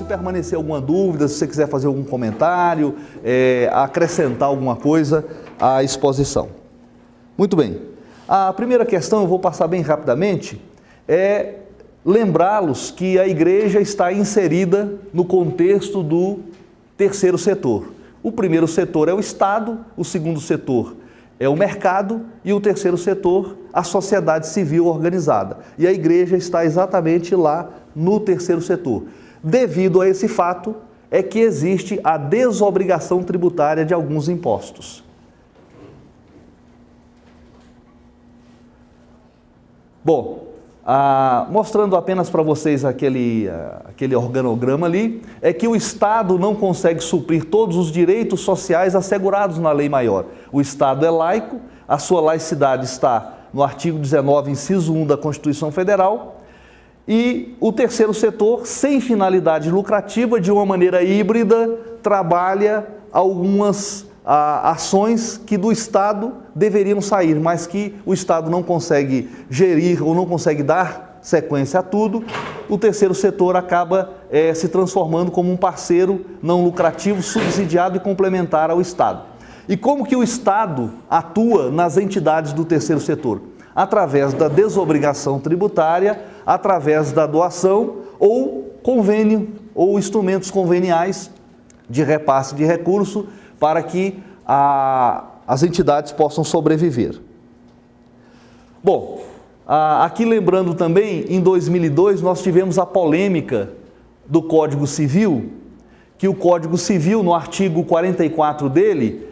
se permanecer alguma dúvida, se você quiser fazer algum comentário, acrescentar alguma coisa à exposição. Muito bem. A primeira questão, eu vou passar bem rapidamente, é lembrá-los que a igreja está inserida no contexto do terceiro setor. O primeiro setor é o Estado, o segundo setor é o mercado e o terceiro setor, a sociedade civil organizada. E a igreja está exatamente lá no terceiro setor. Devido a esse fato, é que existe a desobrigação tributária de alguns impostos. Bom, mostrando apenas para vocês aquele organograma ali, é que o Estado não consegue suprir todos os direitos sociais assegurados na lei maior. O Estado é laico, a sua laicidade está no artigo 19, inciso 1 da Constituição Federal, e o terceiro setor, sem finalidade lucrativa, de uma maneira híbrida, trabalha algumas ações que do Estado deveriam sair, mas que o Estado não consegue gerir ou não consegue dar sequência a tudo. O terceiro setor acaba se transformando como um parceiro não lucrativo, subsidiado e complementar ao Estado. E como que o Estado atua nas entidades do terceiro setor? Através da desobrigação tributária, através da doação ou convênio ou instrumentos conveniais de repasse de recurso para que as entidades possam sobreviver. Bom, aqui lembrando também, em 2002 nós tivemos a polêmica do Código Civil, que o Código Civil, no artigo 44 dele,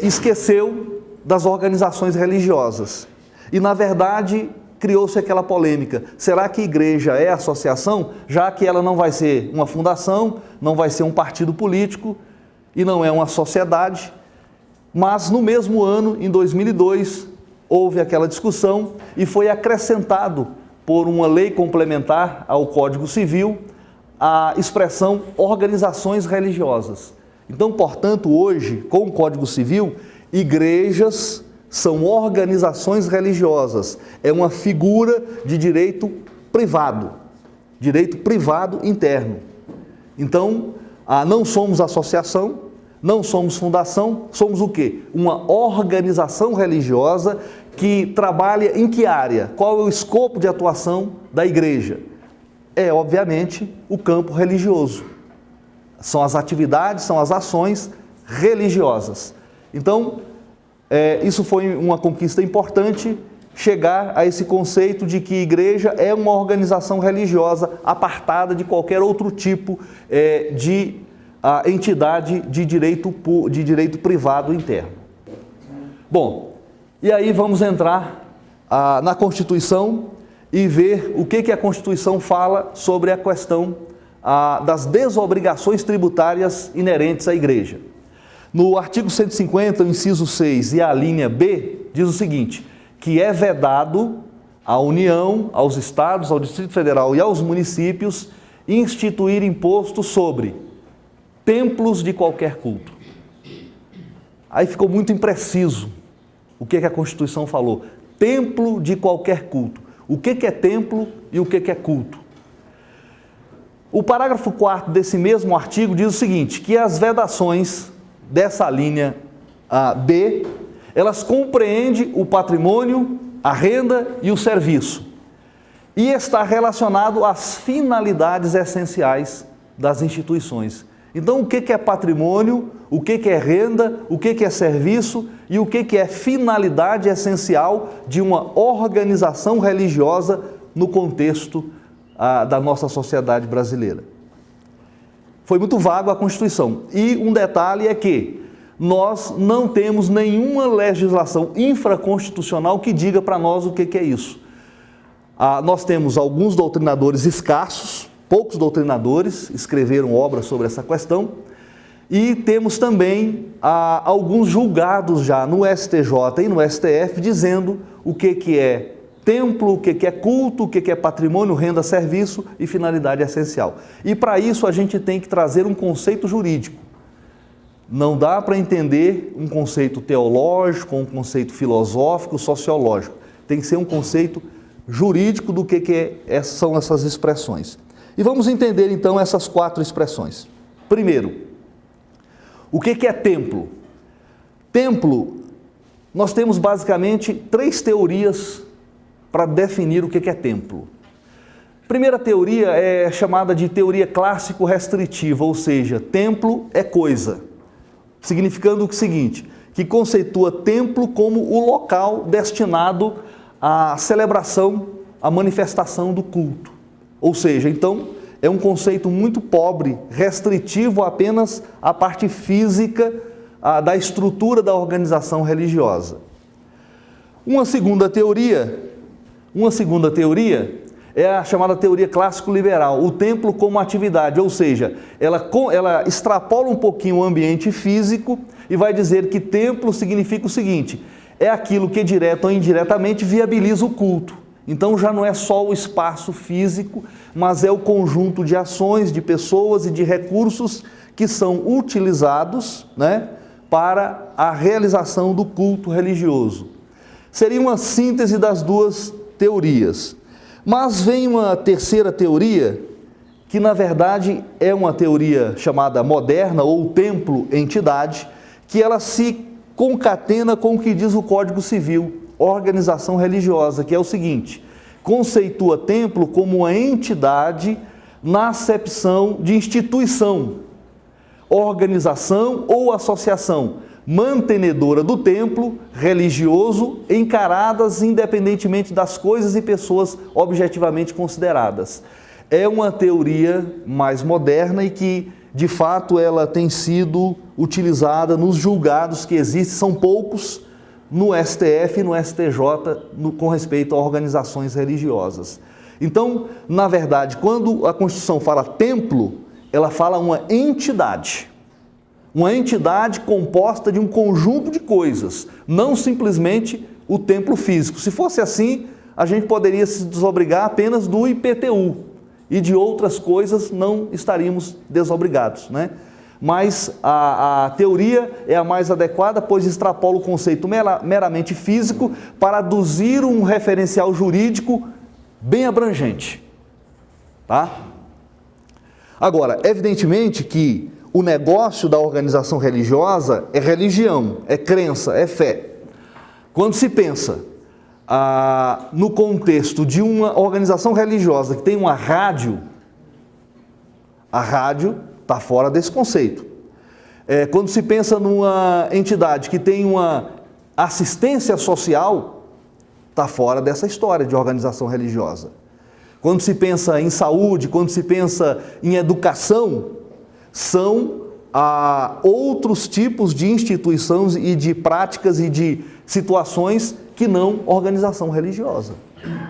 esqueceu das organizações religiosas. E, na verdade, criou-se aquela polêmica. Será que igreja é associação, já que ela não vai ser uma fundação, não vai ser um partido político e não é uma sociedade? Mas, no mesmo ano, em 2002, houve aquela discussão e foi acrescentado por uma lei complementar ao Código Civil a expressão organizações religiosas. Então, portanto, hoje, com o Código Civil, igrejas são organizações religiosas. É uma figura de direito privado interno. Então, não somos associação, não somos fundação, somos o quê? Uma organização religiosa que trabalha em que área? Qual é o escopo de atuação da igreja? É, obviamente, o campo religioso. São as atividades, são as ações religiosas. Então, isso foi uma conquista importante, chegar a esse conceito de que igreja é uma organização religiosa apartada de qualquer outro tipo de entidade de direito privado interno. Bom, e aí vamos entrar na Constituição e ver o que a Constituição fala sobre a questão das desobrigações tributárias inerentes à igreja. No artigo 150, o inciso 6 e a linha B, diz o seguinte, que é vedado à União, aos Estados, ao Distrito Federal e aos municípios instituir imposto sobre templos de qualquer culto. Aí ficou muito impreciso o que a Constituição falou. Templo de qualquer culto. O que é templo e o que é culto? O parágrafo 4º desse mesmo artigo diz o seguinte, que as vedações dessa linha B, elas compreendem o patrimônio, a renda e o serviço. E está relacionado às finalidades essenciais das instituições. Então, o que é patrimônio, o que é renda, o que é serviço e o que é finalidade essencial de uma organização religiosa no contexto da nossa sociedade brasileira. Foi muito vago a Constituição. E um detalhe é que nós não temos nenhuma legislação infraconstitucional que diga para nós o que é isso. Nós temos alguns doutrinadores escassos, poucos doutrinadores escreveram obras sobre essa questão, e temos também alguns julgados já no STJ e no STF dizendo o que é templo, o que é culto, o que é patrimônio, renda, serviço e finalidade essencial. E para isso a gente tem que trazer um conceito jurídico. Não dá para entender um conceito teológico, um conceito filosófico, sociológico. Tem que ser um conceito jurídico do que são essas expressões. E vamos entender então essas 4 expressões. Primeiro, o que é templo? Templo, nós temos basicamente 3 teorias para definir o que é templo. A primeira teoria é chamada de teoria clássico-restritiva, ou seja, templo é coisa, significando o seguinte, que conceitua templo como o local destinado à celebração, à manifestação do culto. Ou seja, então, é um conceito muito pobre, restritivo apenas à parte física da estrutura da organização religiosa. Uma segunda teoria é a chamada teoria clássico-liberal, o templo como atividade, ou seja, ela extrapola um pouquinho o ambiente físico e vai dizer que templo significa o seguinte, é aquilo que direto ou indiretamente viabiliza o culto. Então já não é só o espaço físico, mas é o conjunto de ações, de pessoas e de recursos que são utilizados, né, para a realização do culto religioso. Seria uma síntese das 2 teorias. Mas vem uma terceira teoria, que na verdade é uma teoria chamada moderna ou templo-entidade, que ela se concatena com o que diz o Código Civil, organização religiosa, que é o seguinte, conceitua templo como uma entidade na acepção de instituição, organização ou associação mantenedora do templo religioso, encaradas independentemente das coisas e pessoas objetivamente consideradas. É uma teoria mais moderna e que, de fato, ela tem sido utilizada nos julgados que existem, são poucos, no STF e no STJ, com respeito a organizações religiosas. Então, na verdade, quando a Constituição fala templo, ela fala uma entidade composta de um conjunto de coisas, não simplesmente o templo físico. Se fosse assim, a gente poderia se desobrigar apenas do IPTU e de outras coisas não estaríamos desobrigados, né? Mas a teoria é a mais adequada, pois extrapola o conceito meramente físico para aduzir um referencial jurídico bem abrangente, tá? Agora, evidentemente que o negócio da organização religiosa é religião, é crença, é fé. Quando se pensa no contexto de uma organização religiosa que tem uma rádio, a rádio está fora desse conceito. Quando se pensa numa entidade que tem uma assistência social, está fora dessa história de organização religiosa. Quando se pensa em saúde, quando se pensa em educação, são outros tipos de instituições e de práticas e de situações que não organização religiosa,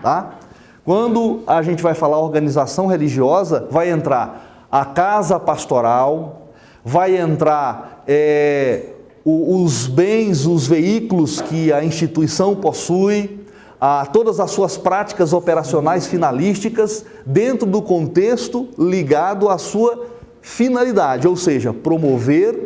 tá? Quando a gente vai falar organização religiosa, vai entrar a casa pastoral, vai entrar os bens, os veículos que a instituição possui, todas as suas práticas operacionais finalísticas dentro do contexto ligado à sua finalidade, ou seja, promover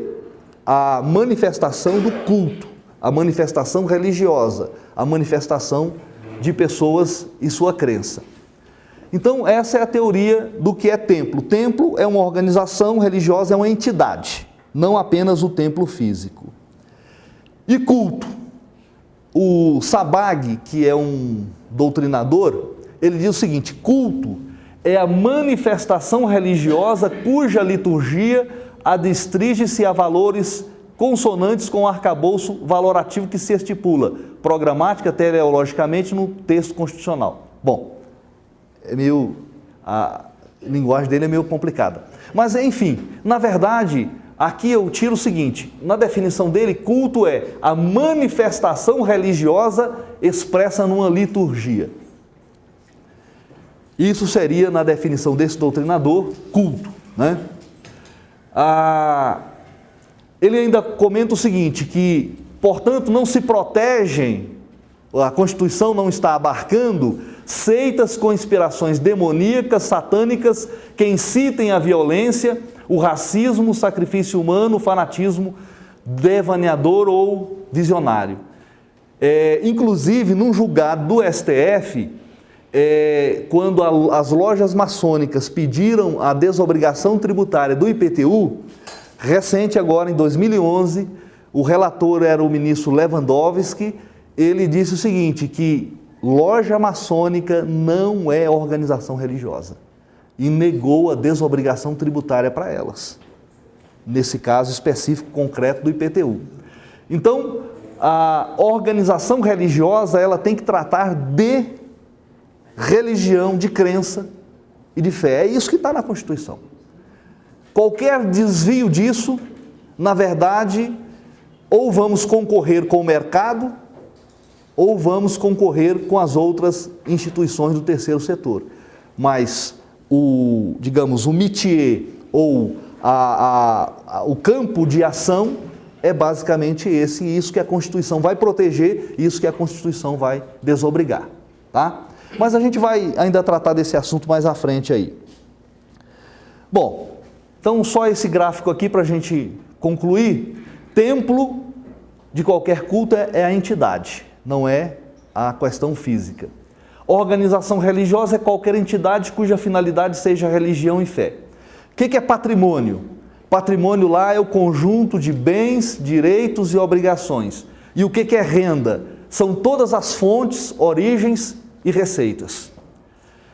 a manifestação do culto, a manifestação religiosa, a manifestação de pessoas e sua crença. Então, essa é a teoria do que é templo. Templo é uma organização religiosa, é uma entidade, não apenas o templo físico. E culto. O Sabag, que é um doutrinador, ele diz o seguinte: culto é a manifestação religiosa cuja liturgia adstringe-se a valores consonantes com o arcabouço valorativo que se estipula, programática, teleologicamente, no texto constitucional. Bom, a linguagem dele é meio complicada. Mas, enfim, na verdade, aqui eu tiro o seguinte, na definição dele, culto é a manifestação religiosa expressa numa liturgia. Isso seria, na definição desse doutrinador, culto, né? Ele ainda comenta o seguinte, que, portanto, não se protegem, a Constituição não está abarcando seitas com inspirações demoníacas, satânicas, que incitem a violência, o racismo, o sacrifício humano, o fanatismo devaneador ou visionário. Inclusive, num julgado do STF, quando as lojas maçônicas pediram a desobrigação tributária do IPTU, recente agora, em 2011, o relator era o ministro Lewandowski, ele disse o seguinte, que loja maçônica não é organização religiosa e negou a desobrigação tributária para elas, nesse caso específico concreto do IPTU. Então, a organização religiosa, ela tem que tratar de religião, de crença e de fé. É isso que está na Constituição. Qualquer desvio disso, na verdade, ou vamos concorrer com o mercado, ou vamos concorrer com as outras instituições do terceiro setor. Mas o métier ou o campo de ação é basicamente esse, e isso que a Constituição vai proteger, isso que a Constituição vai desobrigar, tá? Mas a gente vai ainda tratar desse assunto mais à frente aí. Bom, então só esse gráfico aqui para a gente concluir. Templo de qualquer culto é a entidade, não é a questão física. Organização religiosa é qualquer entidade cuja finalidade seja religião e fé. O que é patrimônio? Patrimônio lá é o conjunto de bens, direitos e obrigações. E o que é renda? São todas as fontes, origens e receitas.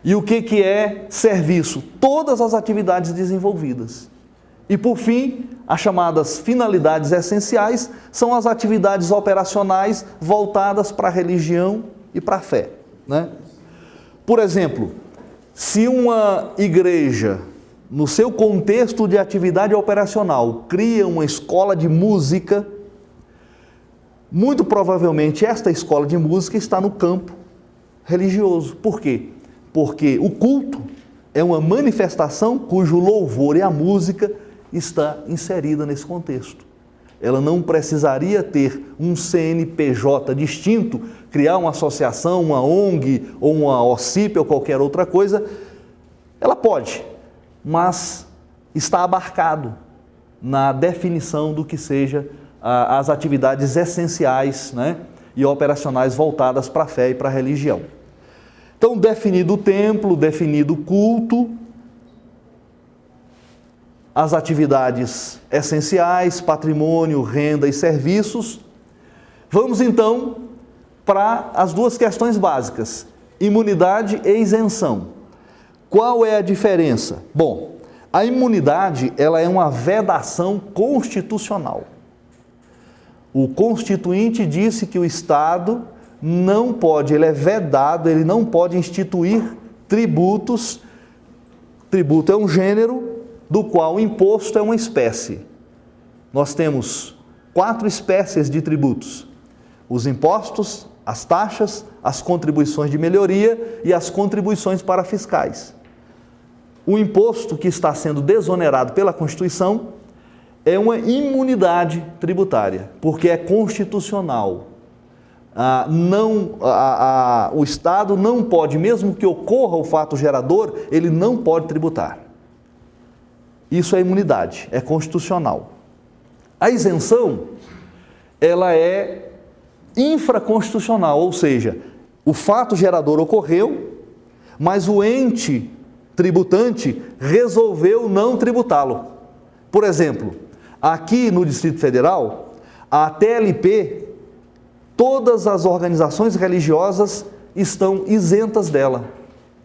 E o que é serviço? Todas as atividades desenvolvidas. E por fim, as chamadas finalidades essenciais são as atividades operacionais voltadas para a religião e para a fé, né? Por exemplo, se uma igreja, no seu contexto de atividade operacional, cria uma escola de música, muito provavelmente esta escola de música está no campo religioso. Por quê? Porque o culto é uma manifestação cujo louvor e a música está inserida nesse contexto. Ela não precisaria ter um CNPJ distinto, criar uma associação, uma ONG ou uma OCIP ou qualquer outra coisa. Ela pode, mas está abarcado na definição do que seja as atividades essenciais, né, e operacionais voltadas para a fé e para a religião. Então, definido o templo, definido o culto, as atividades essenciais, patrimônio, renda e serviços, vamos então para as duas questões básicas, imunidade e isenção. Qual é a diferença? Bom, a imunidade, ela é uma vedação constitucional. O Constituinte disse que o Estado não pode, ele é vedado, ele não pode instituir tributos. Tributo é um gênero do qual o imposto é uma espécie. Nós temos 4 espécies de tributos: os impostos, as taxas, as contribuições de melhoria e as contribuições parafiscais. O imposto que está sendo desonerado pela Constituição é uma imunidade tributária, porque é constitucional. O Estado não pode, mesmo que ocorra o fato gerador, ele não pode tributar. Isso é imunidade, é constitucional. A isenção, ela é infraconstitucional, ou seja, o fato gerador ocorreu, mas o ente tributante resolveu não tributá-lo. Por exemplo, aqui no Distrito Federal, a TLP, todas as organizações religiosas estão isentas dela,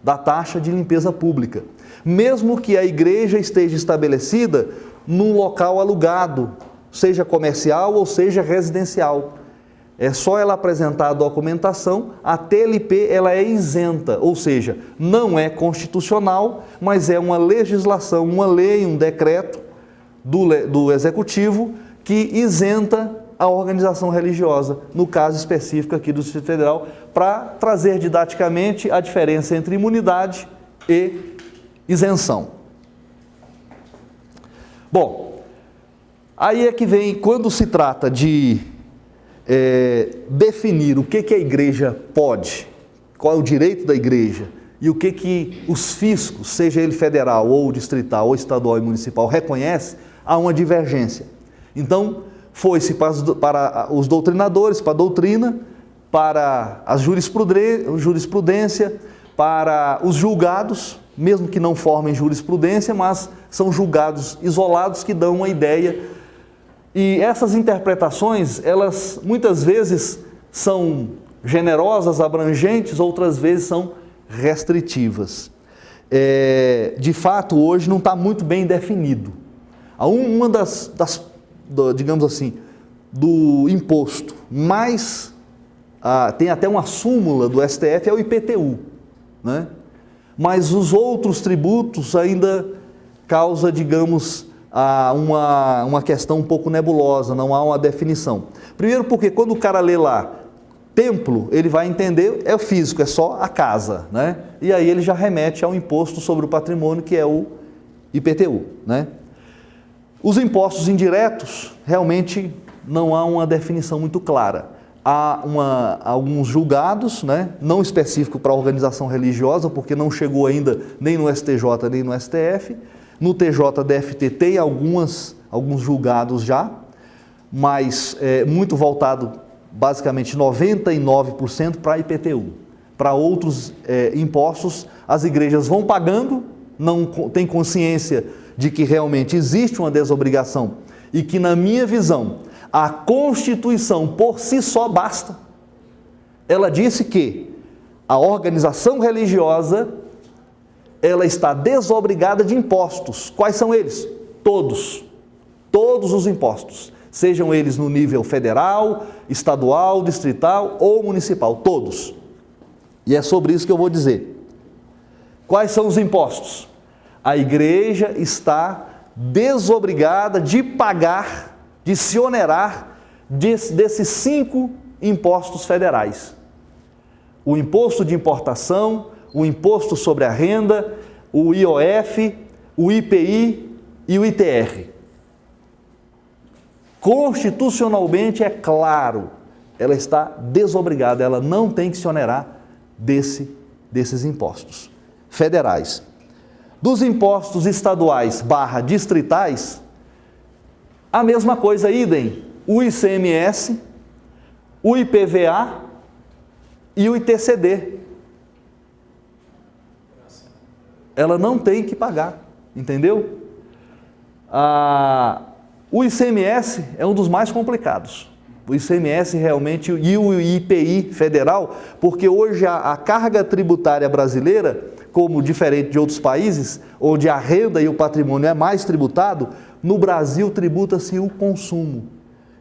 da taxa de limpeza pública, mesmo que a igreja esteja estabelecida num local alugado, seja comercial ou seja residencial. É só ela apresentar a documentação, a TLP ela é isenta, ou seja, não é constitucional, mas é uma legislação, uma lei, um decreto do Executivo que isenta a organização religiosa, no caso específico aqui do Distrito Federal, para trazer didaticamente a diferença entre imunidade e isenção. Bom, aí é que vem, quando se trata de definir o que a igreja pode, qual é o direito da igreja e o que os fiscos, seja ele federal ou distrital ou estadual e municipal, reconhece, há uma divergência. Então, foi-se para os doutrinadores, para a doutrina, para a jurisprudência, para os julgados, mesmo que não formem jurisprudência, mas são julgados isolados que dão uma ideia. E essas interpretações, elas muitas vezes são generosas, abrangentes, outras vezes são restritivas. De fato, hoje não está muito bem definido. Uma digamos assim, do imposto mais, tem até uma súmula do STF, é o IPTU, né? Mas os outros tributos ainda causa, digamos, uma questão um pouco nebulosa, não há uma definição. Primeiro porque quando o cara lê lá templo, ele vai entender, é o físico, é só a casa, né? E aí ele já remete ao imposto sobre o patrimônio, que é o IPTU, né? Os impostos indiretos, realmente não há uma definição muito clara. Há alguns julgados, né? Não específico para a organização religiosa, porque não chegou ainda nem no STJ nem no STF. No TJDFT tem alguns julgados já, mas muito voltado, basicamente 99% para IPTU. Para outros impostos, as igrejas vão pagando, não têm consciência de que realmente existe uma desobrigação e que, na minha visão, a Constituição por si só basta. Ela disse que a organização religiosa, ela está desobrigada de impostos. Quais são eles? Todos. Todos os impostos. Sejam eles no nível federal, estadual, distrital ou municipal. Todos. E é sobre isso que eu vou dizer. Quais são os impostos? A igreja está desobrigada de pagar, de se onerar desses 5 impostos federais. O imposto de importação, o imposto sobre a renda, o IOF, o IPI e o ITR. Constitucionalmente é claro, ela está desobrigada, ela não tem que se onerar desses impostos federais. Dos impostos estaduais / distritais, a mesma coisa, idem, o ICMS, o IPVA e o ITCD. Ela não tem que pagar, entendeu? O ICMS é um dos mais complicados. O ICMS realmente e o IPI federal, porque hoje a carga tributária brasileira, como diferente de outros países, onde a renda e o patrimônio é mais tributado, no Brasil tributa-se o consumo.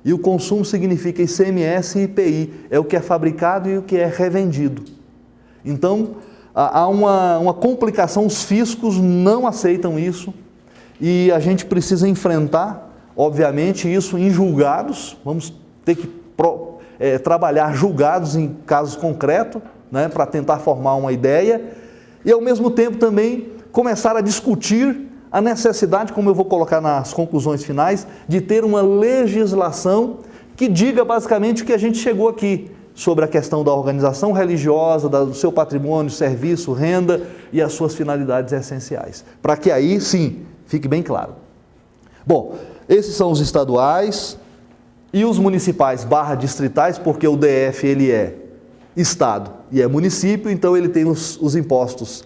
E o consumo significa ICMS e IPI, é o que é fabricado e o que é revendido. Então, há uma complicação, os fiscos não aceitam isso e a gente precisa enfrentar, obviamente, isso em julgados. Vamos ter que trabalhar julgados em casos concretos, né, para tentar formar uma ideia e, ao mesmo tempo, também começar a discutir a necessidade, como eu vou colocar nas conclusões finais, de ter uma legislação que diga basicamente o que a gente chegou aqui, sobre a questão da organização religiosa, do seu patrimônio, serviço, renda e as suas finalidades essenciais. Para que aí, sim, fique bem claro. Bom, esses são os estaduais e os municipais / distritais, porque o DF ele é estado e é município, então ele tem os impostos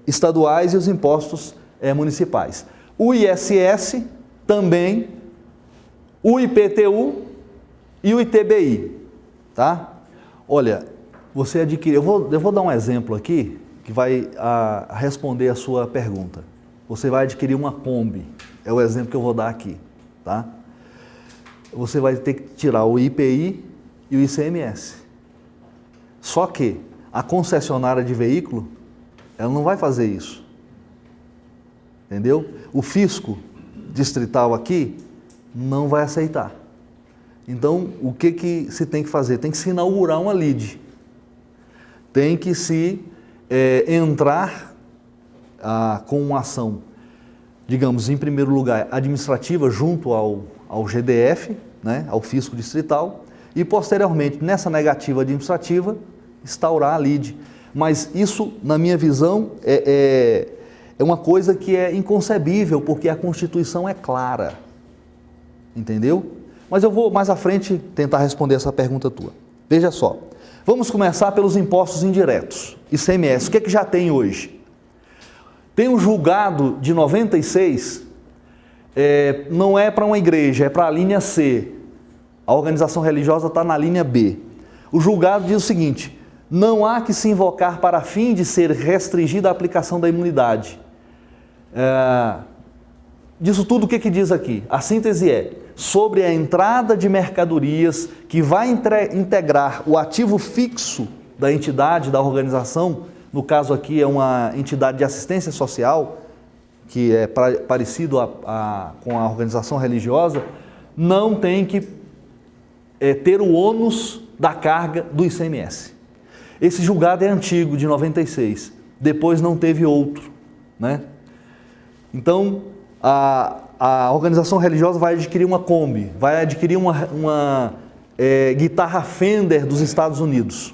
estaduais e os impostos municipais. O ISS também, o IPTU e o ITBI. Tá? Olha, você adquiriu, eu vou dar um exemplo aqui que vai responder a sua pergunta. Você vai adquirir uma Kombi, é o exemplo que eu vou dar aqui, tá? Você vai ter que tirar o IPI e o ICMS. Só que a concessionária de veículo, ela não vai fazer isso. Entendeu? O fisco distrital aqui não vai aceitar. Então, o que se tem que fazer? Tem que se inaugurar uma lide. Tem que se entrar com uma ação, digamos, em primeiro lugar, administrativa junto ao GDF, né, ao fisco distrital, e posteriormente, nessa negativa administrativa, instaurar a lide. Mas isso, na minha visão, é uma coisa que é inconcebível, porque a Constituição é clara. Entendeu? Mas eu vou mais à frente tentar responder essa pergunta tua. Veja só, Vamos começar pelos impostos indiretos, ICMS. O que é que já tem hoje? Tem um julgado de 96, não é para uma igreja, é para a linha C. A organização religiosa está na linha B. O julgado diz o seguinte: não há que se invocar para fim de ser restringida a aplicação da imunidade. Disso tudo, o que diz aqui? A síntese é: sobre a entrada de mercadorias que vai integrar o ativo fixo da entidade, da organização, no caso aqui é uma entidade de assistência social, que é parecido com a organização religiosa, não tem que ter o ônus da carga do ICMS. Esse julgado é antigo, de 96, depois não teve outro, né? Então, a organização religiosa vai adquirir uma Kombi, vai adquirir uma guitarra Fender dos Estados Unidos,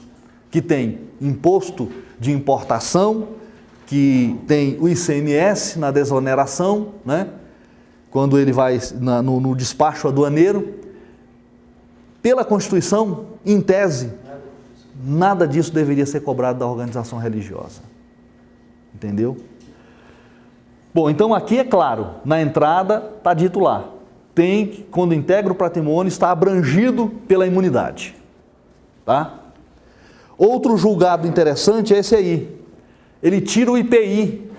que tem imposto de importação, que tem o ICMS na desoneração, né? Quando ele vai no despacho aduaneiro. Pela Constituição, em tese, nada disso deveria ser cobrado da organização religiosa. Entendeu? Bom, então aqui é claro, na entrada está dito lá, tem que, quando integra o patrimônio, está abrangido pela imunidade. Tá? Outro julgado interessante é esse aí. Ele tira o IPI,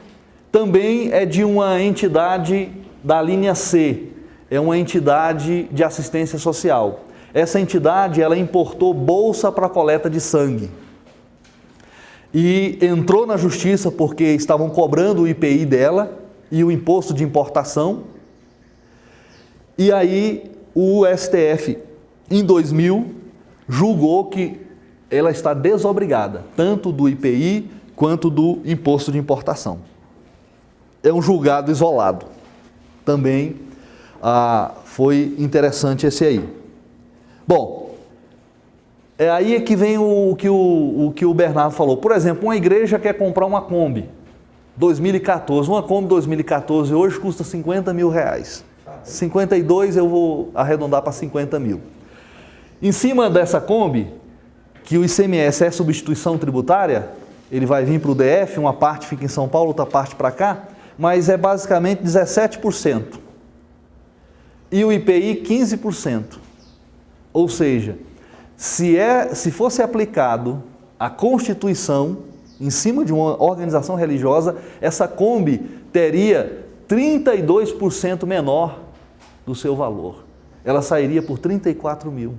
também é de uma entidade da linha C, é uma entidade de assistência social. Essa entidade, ela importou bolsa para coleta de sangue. E entrou na justiça porque estavam cobrando o IPI dela e o imposto de importação. E aí o STF, em 2000, julgou que ela está desobrigada, tanto do IPI quanto do imposto de importação. É um julgado isolado. Também foi interessante esse aí. Bom, é aí que vem o que o Bernardo falou. Por exemplo, uma igreja quer comprar uma Kombi 2014. Uma Kombi 2014 hoje custa 50 mil reais. 52 eu vou arredondar para 50 mil. Em cima dessa Kombi, que o ICMS é substituição tributária, ele vai vir para o DF, uma parte fica em São Paulo, outra parte para cá, mas é basicamente 17%. E o IPI 15%. Ou seja, se fosse aplicado a Constituição em cima de uma organização religiosa, essa Kombi teria 32% menor do seu valor. Ela sairia por 34 mil.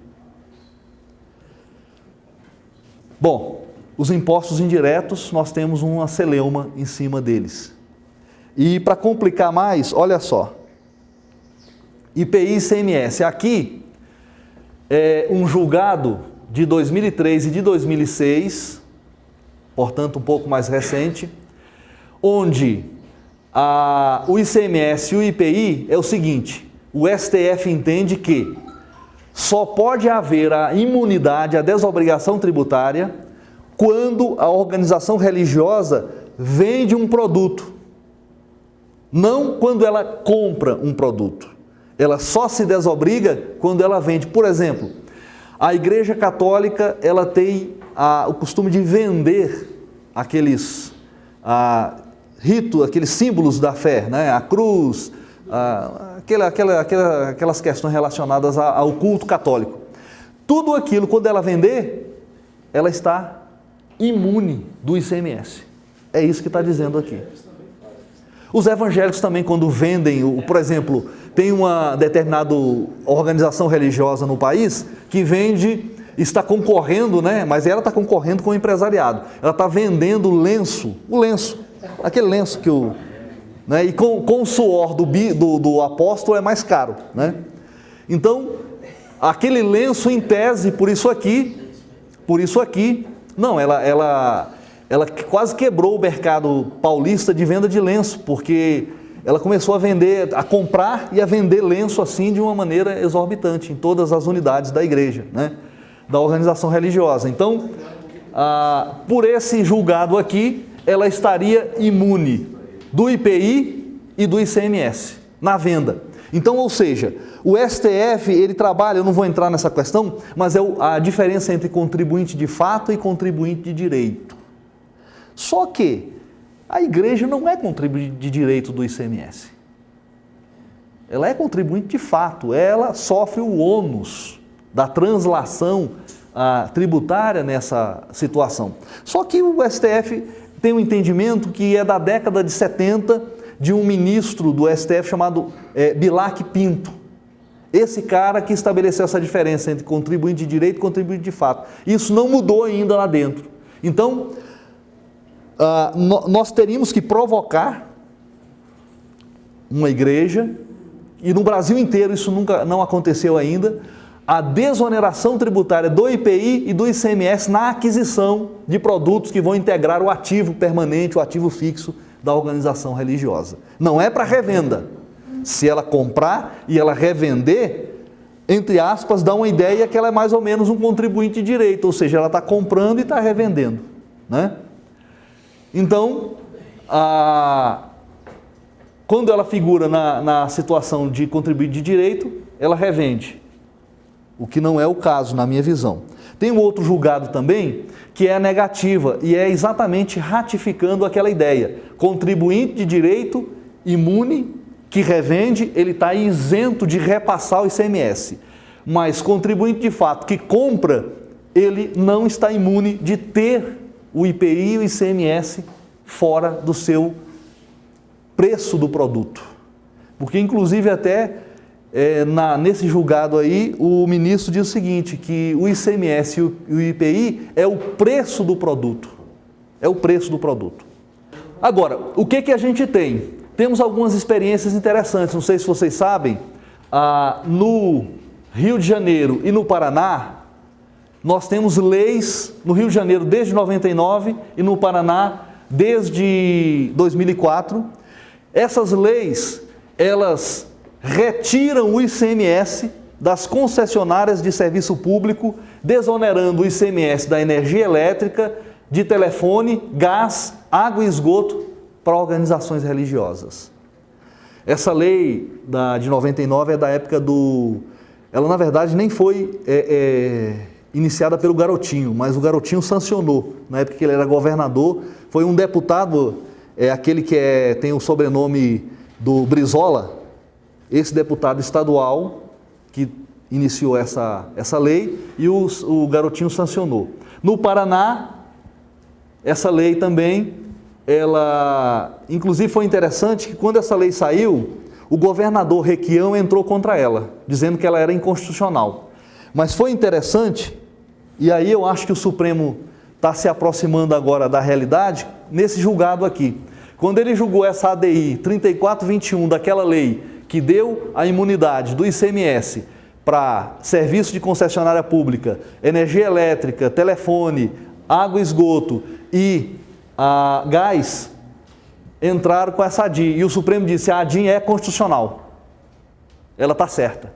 Bom, os impostos indiretos, nós temos uma celeuma em cima deles. E para complicar mais, olha só. IPI e ICMS. Aqui é um julgado de 2003 e de 2006, portanto um pouco mais recente, onde o ICMS e o IPI é o seguinte: o STF entende que só pode haver a imunidade, a desobrigação tributária, quando a organização religiosa vende um produto, não quando ela compra um produto. Ela só se desobriga quando ela vende. Por exemplo, a Igreja Católica, ela tem o costume de vender aqueles aqueles símbolos da fé, né? A cruz, aquelas questões relacionadas ao culto católico. Tudo aquilo, quando ela vender, ela está imune do ICMS. É isso que está dizendo aqui. Os evangélicos também, quando vendem, por exemplo, tem uma determinada organização religiosa no país que vende, está concorrendo, né? Mas ela está concorrendo com o empresariado. Ela está vendendo o lenço, aquele lenço que né? E com o suor do apóstolo é mais caro, né? Então, aquele lenço em tese, por isso aqui, não, ela quase quebrou o mercado paulista de venda de lenço, porque ela começou a comprar e a vender lenço assim de uma maneira exorbitante em todas as unidades da igreja, né? Da organização religiosa. Então, por esse julgado aqui, ela estaria imune do IPI e do ICMS na venda. Então, ou seja, o STF, ele trabalha, eu não vou entrar nessa questão, mas é a diferença entre contribuinte de fato e contribuinte de direito. Só que a igreja não é contribuinte de direito do ICMS. Ela é contribuinte de fato, ela sofre o ônus da translação tributária nessa situação. Só que o STF tem um entendimento que é da década de 70, de um ministro do STF chamado Bilac Pinto. Esse cara que estabeleceu essa diferença entre contribuinte de direito e contribuinte de fato. Isso não mudou ainda lá dentro. Então, nós teríamos que provocar uma igreja, e no Brasil inteiro isso não aconteceu ainda, a desoneração tributária do IPI e do ICMS na aquisição de produtos que vão integrar o ativo permanente, o ativo fixo da organização religiosa. Não é para revenda. Se ela comprar e ela revender, entre aspas, dá uma ideia que ela é mais ou menos um contribuinte de direito, ou seja, ela está comprando e está revendendo, né? Então, quando ela figura na situação de contribuinte de direito, ela revende, o que não é o caso na minha visão. Tem um outro julgado também, que é a negativa, e é exatamente ratificando aquela ideia. Contribuinte de direito imune, que revende, ele está isento de repassar o ICMS. Mas contribuinte de fato que compra, ele não está imune de ter o IPI e o ICMS fora do seu preço do produto. Porque inclusive até nesse julgado aí, o ministro diz o seguinte, que o ICMS e o IPI é o preço do produto. É o preço do produto. Agora, o que a gente tem? Temos algumas experiências interessantes, não sei se vocês sabem, no Rio de Janeiro e no Paraná, nós temos leis no Rio de Janeiro desde 99 e no Paraná desde 2004. Essas leis, elas retiram o ICMS das concessionárias de serviço público, desonerando o ICMS da energia elétrica, de telefone, gás, água e esgoto para organizações religiosas. Essa lei de 99 é da época ela na verdade nem foi iniciada pelo Garotinho, mas o Garotinho sancionou, na época que ele era governador, foi um deputado, aquele que tem o sobrenome do Brizola, esse deputado estadual que iniciou essa lei e o Garotinho sancionou. No Paraná, essa lei também, ela, inclusive foi interessante que quando essa lei saiu, o governador Requião entrou contra ela, dizendo que ela era inconstitucional. Mas foi interessante, e aí eu acho que o Supremo está se aproximando agora da realidade, nesse julgado aqui. Quando ele julgou essa ADI 3421 daquela lei que deu a imunidade do ICMS para serviço de concessionária pública, energia elétrica, telefone, água e esgoto e gás, entraram com essa ADI. E o Supremo disse, a ADI é constitucional. Ela está certa.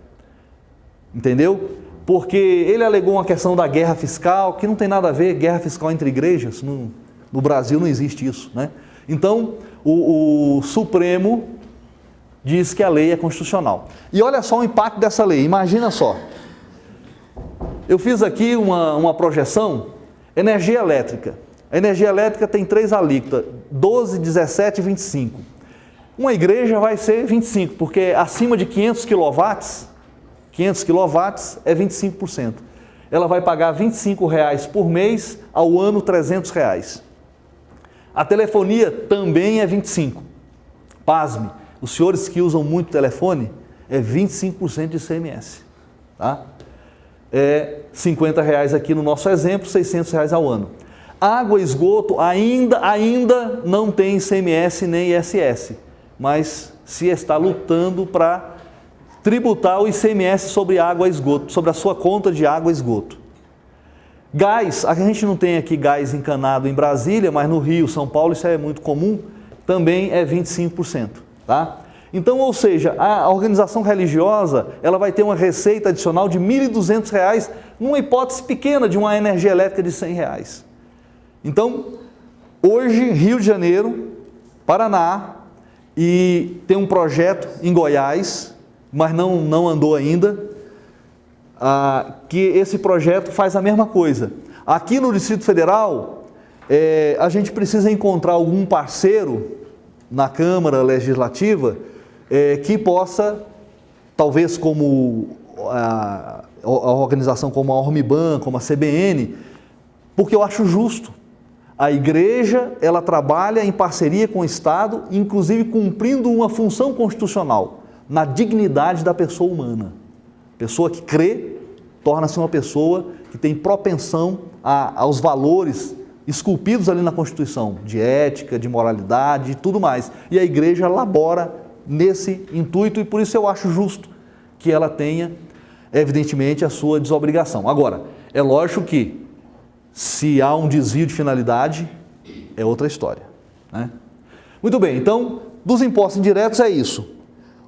Entendeu? Porque ele alegou uma questão da guerra fiscal, que não tem nada a ver, guerra fiscal entre igrejas. No Brasil não existe isso, né? Então, o Supremo diz que a lei é constitucional. E olha só o impacto dessa lei, imagina só. Eu fiz aqui uma projeção, energia elétrica. A energia elétrica tem 3 alíquotas, 12, 17 e 25. Uma igreja vai ser 25, porque acima de 500 kW é 25%. Ela vai pagar R$ 25,00 por mês, ao ano R$ 300,00. A telefonia também é 25. Pasme, os senhores que usam muito telefone, é 25% de ICMS. Tá? É R$ 50,00 aqui no nosso exemplo, R$ 600,00 ao ano. Água e esgoto ainda não tem ICMS nem ISS, mas se está lutando para tributar o ICMS sobre água e esgoto, sobre a sua conta de água e esgoto. Gás, a gente não tem aqui gás encanado em Brasília, mas no Rio, São Paulo, isso é muito comum, também é 25%. Tá? Então, ou seja, a organização religiosa, ela vai ter uma receita adicional de R$ 1.200, numa hipótese pequena de uma energia elétrica de R$ 100. Então, hoje, Rio de Janeiro, Paraná, e tem um projeto em Goiás, mas não andou ainda, que esse projeto faz a mesma coisa. Aqui no Distrito Federal, a gente precisa encontrar algum parceiro na Câmara Legislativa que possa, talvez como a organização como a Ormiban, como a CBN, porque eu acho justo. A igreja, ela trabalha em parceria com o Estado, inclusive cumprindo uma função constitucional, na dignidade da pessoa humana. Pessoa que crê, torna-se uma pessoa que tem propensão aos valores esculpidos ali na Constituição, de ética, de moralidade e tudo mais. E a igreja labora nesse intuito e por isso eu acho justo que ela tenha, evidentemente, a sua desobrigação. Agora, é lógico que se há um desvio de finalidade, é outra história, né? Muito bem, então, dos impostos indiretos é isso.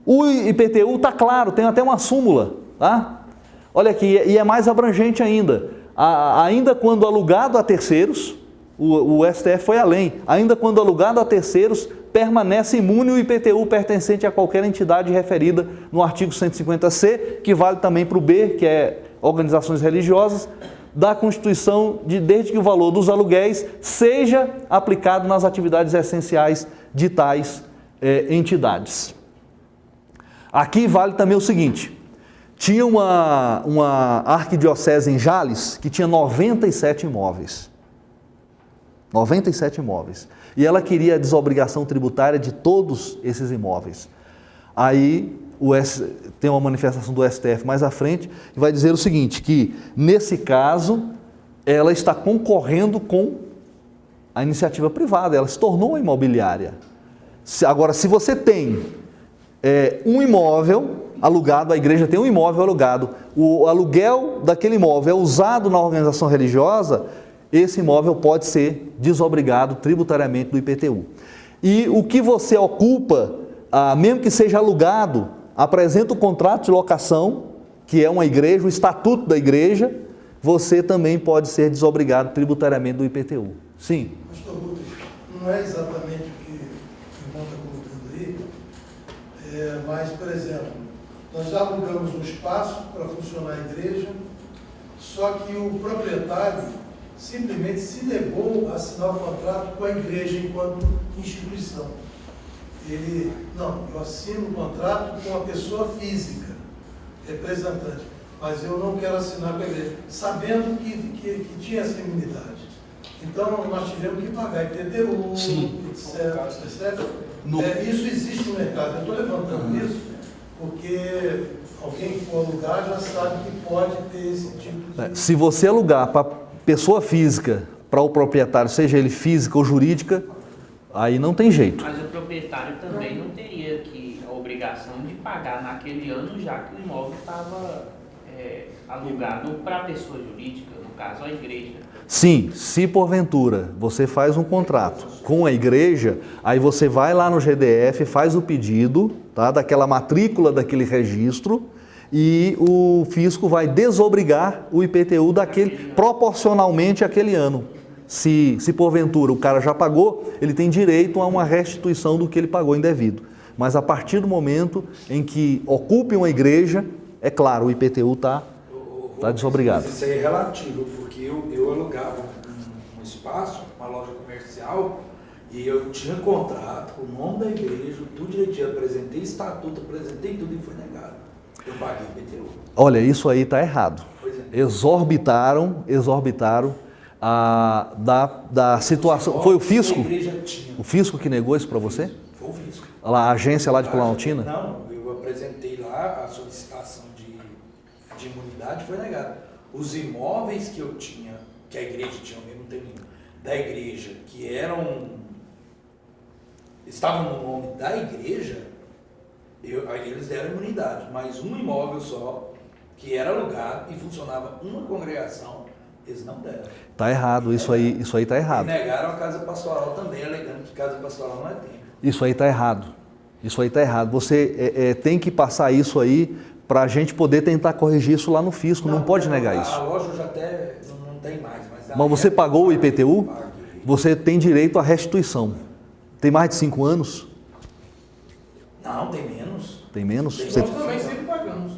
O IPTU está claro, tem até uma súmula, tá? Olha aqui, e é mais abrangente ainda. Ainda quando alugado a terceiros, o STF foi além, ainda quando alugado a terceiros, permanece imune o IPTU pertencente a qualquer entidade referida no artigo 150C, que vale também para o B, que é organizações religiosas, da Constituição, desde que o valor dos aluguéis seja aplicado nas atividades essenciais de tais entidades. Aqui vale também o seguinte, tinha uma arquidiocese em Jales que tinha 97 imóveis. 97 imóveis. E ela queria a desobrigação tributária de todos esses imóveis. Aí tem uma manifestação do STF mais à frente e vai dizer o seguinte, que nesse caso ela está concorrendo com a iniciativa privada, ela se tornou uma imobiliária. Agora, se você tem um imóvel alugado, a igreja tem um imóvel alugado, o aluguel daquele imóvel é usado na organização religiosa, esse imóvel pode ser desobrigado tributariamente do IPTU. E o que você ocupa, mesmo que seja alugado, apresenta o contrato de locação, que é uma igreja, o estatuto da igreja, você também pode ser desobrigado tributariamente do IPTU. Sim? Pastor Lucas, não é exatamente o que o irmão está colocando aí, mas, por exemplo, nós já alugamos um espaço para funcionar a igreja, só que o proprietário simplesmente se negou a assinar o contrato com a igreja enquanto instituição. Eu assino o contrato com a pessoa física, representante, mas eu não quero assinar com a igreja, sabendo que tinha essa imunidade. Então, nós tivemos que pagar IPTU, etc. Isso existe no mercado. Eu estou levantando isso porque alguém que for alugar já sabe que pode ter esse tipo de... Se você alugar para pessoa física, para o proprietário, seja ele física ou jurídica, aí não tem jeito. Mas o proprietário também não teria a obrigação de pagar naquele ano, já que o imóvel estava alugado para a pessoa jurídica, no caso a igreja. Sim, se porventura você faz um contrato com a igreja, aí você vai lá no GDF, faz o pedido, tá, daquela matrícula, daquele registro, e o fisco vai desobrigar o IPTU proporcionalmente àquele ano. Se porventura o cara já pagou, ele tem direito a uma restituição do que ele pagou indevido. Mas a partir do momento em que ocupe uma igreja, é claro, o IPTU está desobrigado. Isso aí é relativo, porque eu alugava um espaço, uma loja comercial, e eu tinha contrato com o nome da igreja, tudo direitinho, apresentei estatuto, apresentei tudo e foi negado. Eu paguei IPTU. Olha, isso aí está errado. Pois é. Exorbitaram da situação. Foi o fisco? O fisco que negou isso para você? Foi o fisco. A agência lá de Planaltina? Não, eu apresentei lá a solicitação de imunidade, foi negada. Os imóveis que eu tinha, que a igreja tinha, eu não tenho nenhum, da igreja, que estavam no nome da igreja, aí eles deram imunidade, mas um imóvel só, que era alugado e funcionava uma congregação, eles não deram. Está errado, isso aí está errado. E negaram a casa pastoral também, alegando que casa pastoral não é templo. Isso aí está errado. Isso aí está errado. Você tem que passar isso aí para a gente poder tentar corrigir isso lá no fisco. Não pode negar isso. A loja já até não tem mais. Mas você pagou o IPTU? Você tem direito à restituição. Tem mais de 5 anos? Não, tem menos. Tem menos? Tem Você... menos.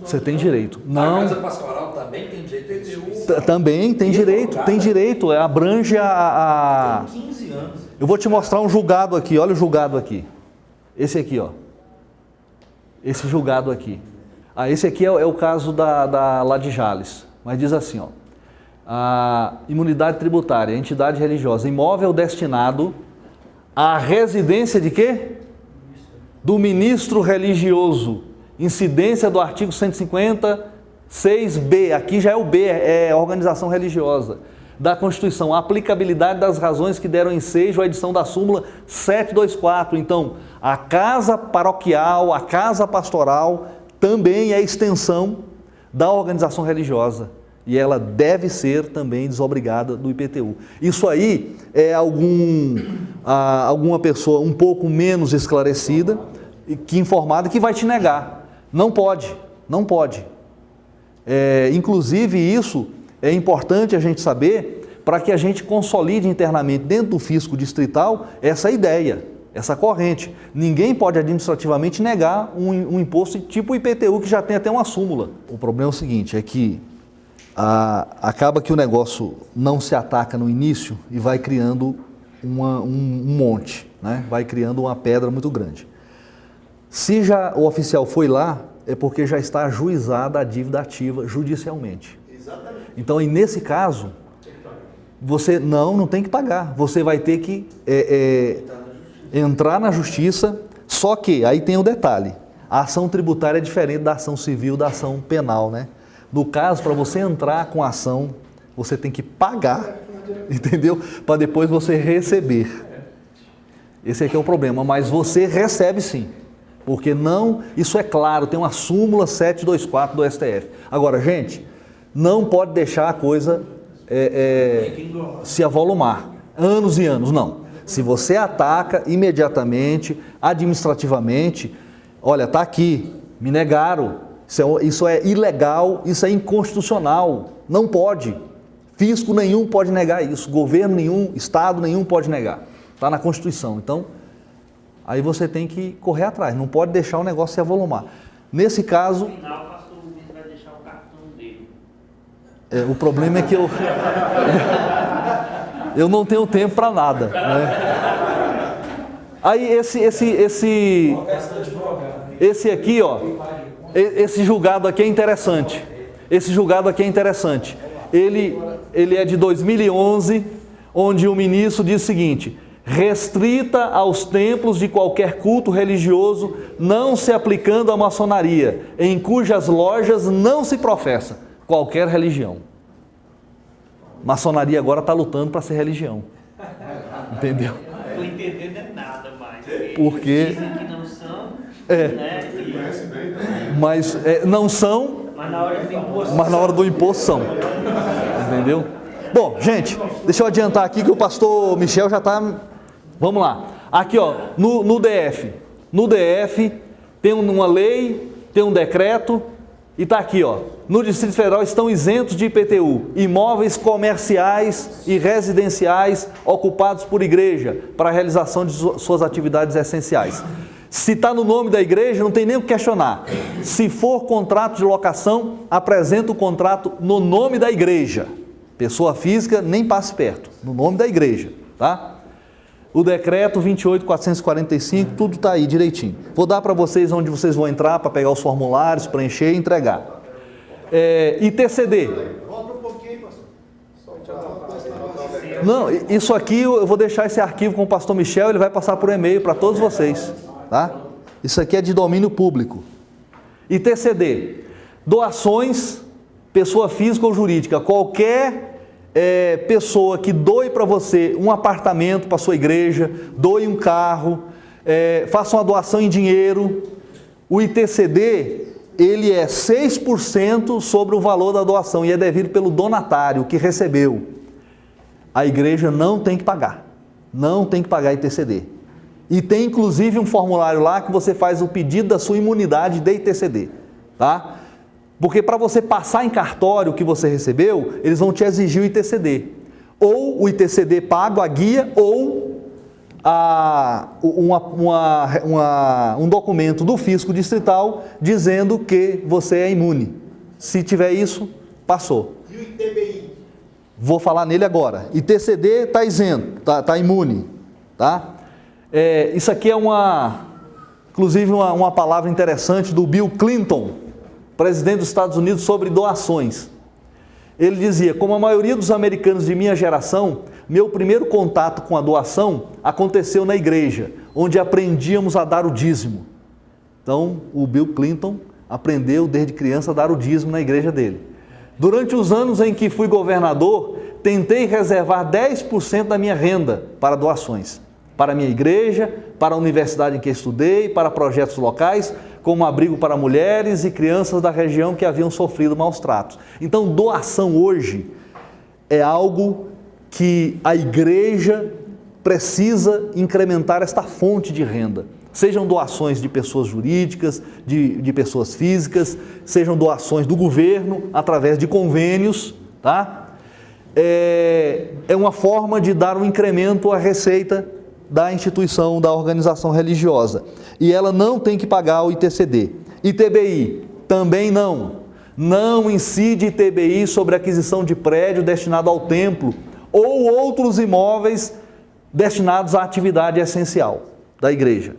Você tem direito. A Não. casa pastoral também tem direito à instituição. Também tem direito, tem direito. Abrange a. Tem 15 anos. Eu vou te mostrar um julgado aqui. Olha o julgado aqui. Esse aqui, ó. Esse julgado aqui. Esse aqui é o caso lá de Jales. Mas diz assim, ó. A imunidade tributária, entidade religiosa, imóvel destinado à residência de quê? Do ministro religioso. Incidência do artigo 156B, aqui já é o B, é organização religiosa, da Constituição, a aplicabilidade das razões que deram ensejo à edição da súmula 724. Então, a casa paroquial, a casa pastoral, também é extensão da organização religiosa. E ela deve ser também desobrigada do IPTU. Isso aí é alguma pessoa um pouco menos esclarecida, que informada, que vai te negar. Não pode, não pode. Inclusive isso é importante a gente saber para que a gente consolide internamente dentro do fisco distrital essa ideia, essa corrente. Ninguém pode administrativamente negar um imposto tipo o IPTU, que já tem até uma súmula. O problema é o seguinte, é que acaba que o negócio não se ataca no início e vai criando um monte, né? Vai criando uma pedra muito grande. Se já o oficial foi lá, é porque já está ajuizada a dívida ativa judicialmente. Exatamente. Então, e nesse caso, você não tem que pagar. Você vai ter que entrar na justiça, só que aí tem o detalhe. A ação tributária é diferente da ação civil, da ação penal, né? No caso, para você entrar com a ação, você tem que pagar, entendeu? Para depois você receber. Esse aqui é o problema, mas você recebe sim. Porque não, isso é claro, tem uma súmula 724 do STF. Agora, gente, não pode deixar a coisa se avolumar, anos e anos, não. Se você ataca imediatamente, administrativamente, olha, está aqui, me negaram, isso é ilegal, isso é inconstitucional, não pode. Fisco nenhum pode negar isso, governo nenhum, Estado nenhum pode negar. Está na Constituição, então... Aí você tem que correr atrás, não pode deixar o negócio se avolumar. Nesse caso... No final, o pastor Luiz vai deixar o cartão dele. O problema é que eu não tenho tempo para nada, né? Aí esse aqui, ó, esse julgado aqui é interessante. Esse julgado aqui é interessante. Ele é de 2011, onde o ministro diz o seguinte: restrita aos templos de qualquer culto religioso, não se aplicando à maçonaria, em cujas lojas não se professa qualquer religião. Maçonaria agora está lutando para ser religião. Entendeu? Não estou entendendo nada mais. Porque dizem que não são, né? Mas não são, Mas na hora do imposto são. Entendeu? Bom, gente, deixa eu adiantar aqui que o pastor Michel já está... Vamos lá. Aqui, ó, no DF. No DF tem uma lei, tem um decreto e está aqui, ó. No Distrito Federal estão isentos de IPTU imóveis comerciais e residenciais ocupados por igreja para a realização de suas atividades essenciais. Se está no nome da igreja, não tem nem o que questionar. Se for contrato de locação, apresenta o contrato no nome da igreja. Pessoa física, nem passe perto, no nome da igreja, tá? O decreto 28.445, tudo está aí direitinho. Vou dar para vocês onde vocês vão entrar para pegar os formulários, preencher e entregar. ITCD. Volta um pouquinho, pastor. Não, isso aqui eu vou deixar esse arquivo com o pastor Michel, ele vai passar por e-mail para todos vocês, tá? Isso aqui é de domínio público. ITCD. Doações, pessoa física ou jurídica, qualquer pessoa que doe para você um apartamento para sua igreja, doe um carro, faça uma doação em dinheiro, o ITCD, ele é 6% sobre o valor da doação e é devido pelo donatário que recebeu. A igreja não tem que pagar, não tem que pagar ITCD. E tem inclusive um formulário lá que você faz o pedido da sua imunidade de ITCD, tá? Porque para você passar em cartório o que você recebeu, eles vão te exigir o ITCD. Ou o ITCD pago, a guia, ou um documento do fisco distrital dizendo que você é imune. Se tiver isso, passou. E o ITBI? Vou falar nele agora. ITCD está isento, está imune. Tá? Isso aqui é inclusive uma palavra interessante do Bill Clinton, presidente dos Estados Unidos, sobre doações. Ele dizia: como a maioria dos americanos de minha geração, meu primeiro contato com a doação aconteceu na igreja, onde aprendíamos a dar o dízimo. Então, o Bill Clinton aprendeu desde criança a dar o dízimo na igreja dele. Durante os anos em que fui governador, tentei reservar 10% da minha renda para doações. Para a minha igreja, para a universidade em que estudei, para projetos locais, como abrigo para mulheres e crianças da região que haviam sofrido maus tratos. Então, doação hoje é algo que a igreja precisa incrementar esta fonte de renda. Sejam doações de pessoas jurídicas, de pessoas físicas, sejam doações do governo, através de convênios, tá? É uma forma de dar um incremento à receita da instituição, da organização religiosa. E ela não tem que pagar o ITCD. ITBI, também não. Não incide ITBI sobre aquisição de prédio destinado ao templo ou outros imóveis destinados à atividade essencial da igreja.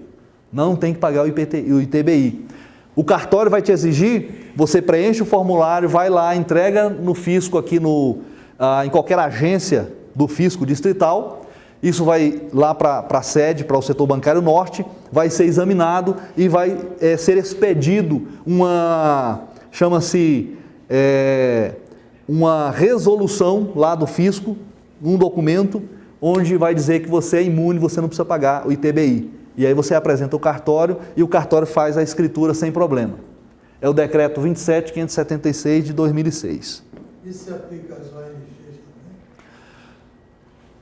Não tem que pagar o ITBI. O cartório vai te exigir, você preenche o formulário, vai lá, entrega no fisco aqui em qualquer agência do fisco distrital. Isso vai lá para a sede, para o setor bancário norte, vai ser examinado e vai ser expedido chama-se uma resolução lá do fisco, um documento, onde vai dizer que você é imune, você não precisa pagar o ITBI. E aí você apresenta o cartório e o cartório faz a escritura sem problema. É o decreto 27.576 de 2006. Isso se aplica às ONGs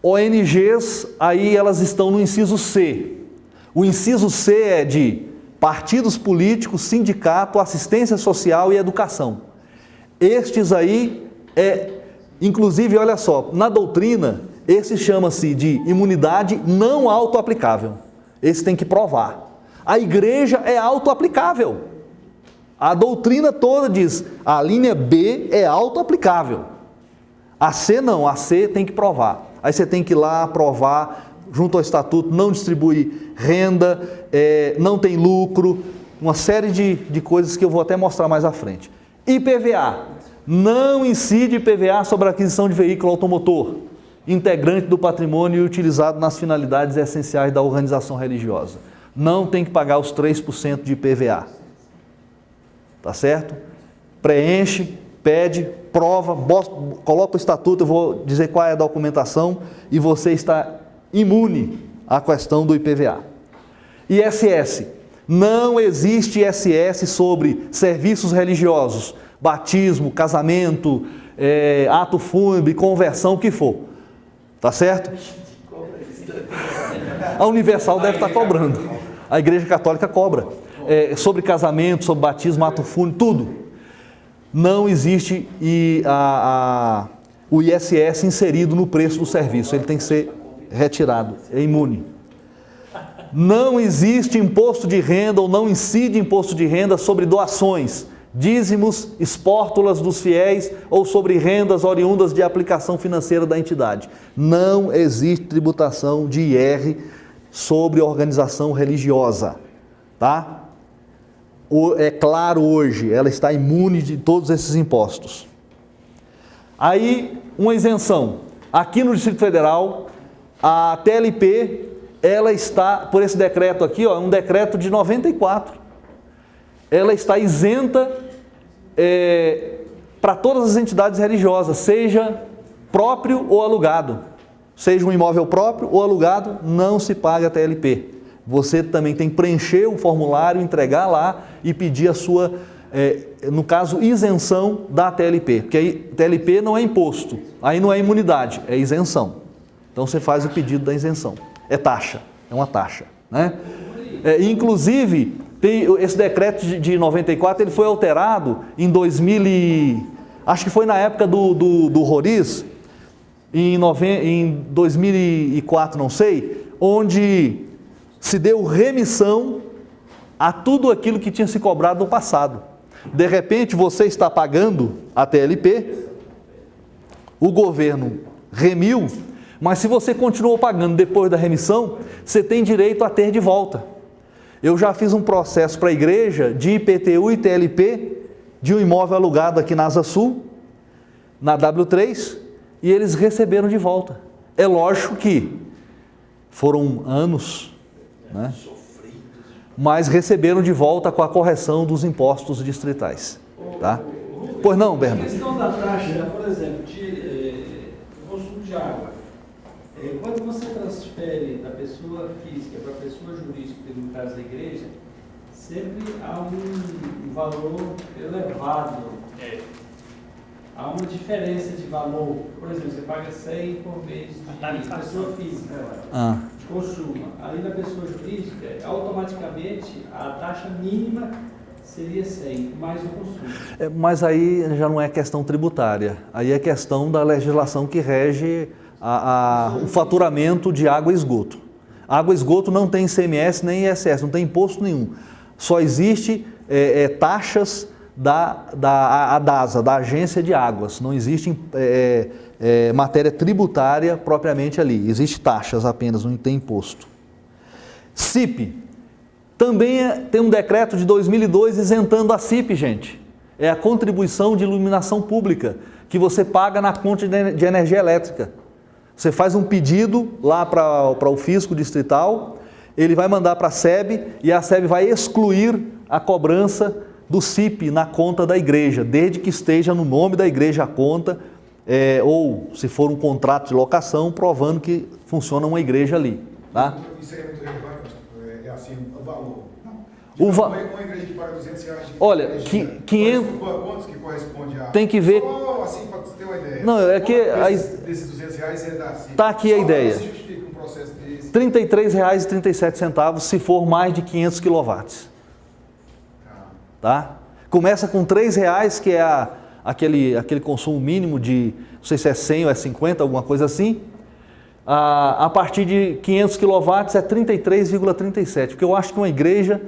também? ONGs, aí elas estão no inciso C. O inciso C é de partidos políticos, sindicato, assistência social e educação. Estes aí, inclusive, olha só, na doutrina, esse chama-se de imunidade não autoaplicável. Esse tem que provar. A igreja é autoaplicável. A doutrina toda diz, a linha B é autoaplicável. A C não, a C tem que provar. Aí você tem que ir lá provar, junto ao estatuto, não distribui renda, não tem lucro, uma série de coisas que eu vou até mostrar mais à frente. IPVA, não incide IPVA sobre a aquisição de veículo automotor, integrante do patrimônio e utilizado nas finalidades essenciais da organização religiosa. Não tem que pagar os 3% de IPVA. Tá certo? Preenche, pede, prova, coloca o estatuto, eu vou dizer qual é a documentação e você está imune à questão do IPVA. ISS, não existe ISS sobre serviços religiosos, batismo, casamento, ato fúnebre, conversão, o que for. Tá certo? A Universal deve estar cobrando. A Igreja Católica cobra. Sobre casamento, sobre batismo, ato fúnebre, tudo. Não existe o ISS inserido no preço do serviço. Ele tem que ser retirado. É imune. Não existe imposto de renda ou não incide imposto de renda sobre doações, dízimos, espórtulas dos fiéis ou sobre rendas oriundas de aplicação financeira da entidade. Não existe tributação de IR sobre organização religiosa, tá? É claro hoje, ela está imune de todos esses impostos. Aí, uma isenção. Aqui no Distrito Federal, a TLP, ela está, por esse decreto aqui, um decreto de 94, ela está isenta para todas as entidades religiosas, seja próprio ou alugado. Seja um imóvel próprio ou alugado, não se paga a TLP. Você também tem que preencher o formulário, entregar lá e pedir a sua, no caso, isenção da TLP. Porque aí TLP não é imposto, aí não é imunidade, é isenção. Então você faz o pedido da isenção. É taxa, é uma taxa, né? Inclusive, esse decreto de 94, ele foi alterado em 2000 acho que foi na época do Roriz, em 2004, não sei, onde se deu remissão a tudo aquilo que tinha se cobrado no passado. De repente você está pagando a TLP, o governo remiu, mas se você continuou pagando depois da remissão, você tem direito a ter de volta. Eu já fiz um processo para a igreja de IPTU e TLP de um imóvel alugado aqui na Asa Sul, na W3, e eles receberam de volta. É lógico que foram anos, né? Mas receberam de volta com a correção dos impostos distritais. Tá? Pois não, A Bernardo? questão da taxa, por exemplo, de consumo de água. Quando você transfere da pessoa física para a pessoa jurídica, no caso da igreja, sempre há um valor elevado. Há uma diferença de valor. Por exemplo, você paga 100 por mês de pessoa física de consumo. Ali na pessoa jurídica, automaticamente a taxa mínima seria 100, mais o consumo. Mas aí já não é questão tributária, aí é questão da legislação que rege o faturamento de água e esgoto. Água e esgoto não tem ICMS nem ISS, não tem imposto nenhum. Só existe taxas da ADASA, da Agência de Águas. Não existe matéria tributária propriamente ali. Existe taxas apenas, não tem imposto. CIP. Também tem um decreto de 2002 isentando a CIP, gente. É a contribuição de iluminação pública que você paga na conta de energia elétrica. Você faz um pedido lá para o fisco distrital, ele vai mandar para a SEB e a SEB vai excluir a cobrança do CIP na conta da igreja, desde que esteja no nome da igreja a conta, ou se for um contrato de locação, provando que funciona uma igreja ali. Tá? Isso é muito relevante, é assim, o valor. Uma igreja que paga R$200. Olha, 500... Quantos que corresponde a... Tem que ver... Só assim, para você ter uma ideia. Não, é que... Desses R$200 é da CIP. Está aqui a ideia. Se justifica um processo desse. R$ 33,37 se for mais de 500 kW. Tá? Começa com R$ 3,00, que é aquele consumo mínimo de, não sei se é 100 ou é 50, alguma coisa assim. A partir de 500 kW é 33,37, porque eu acho que uma igreja,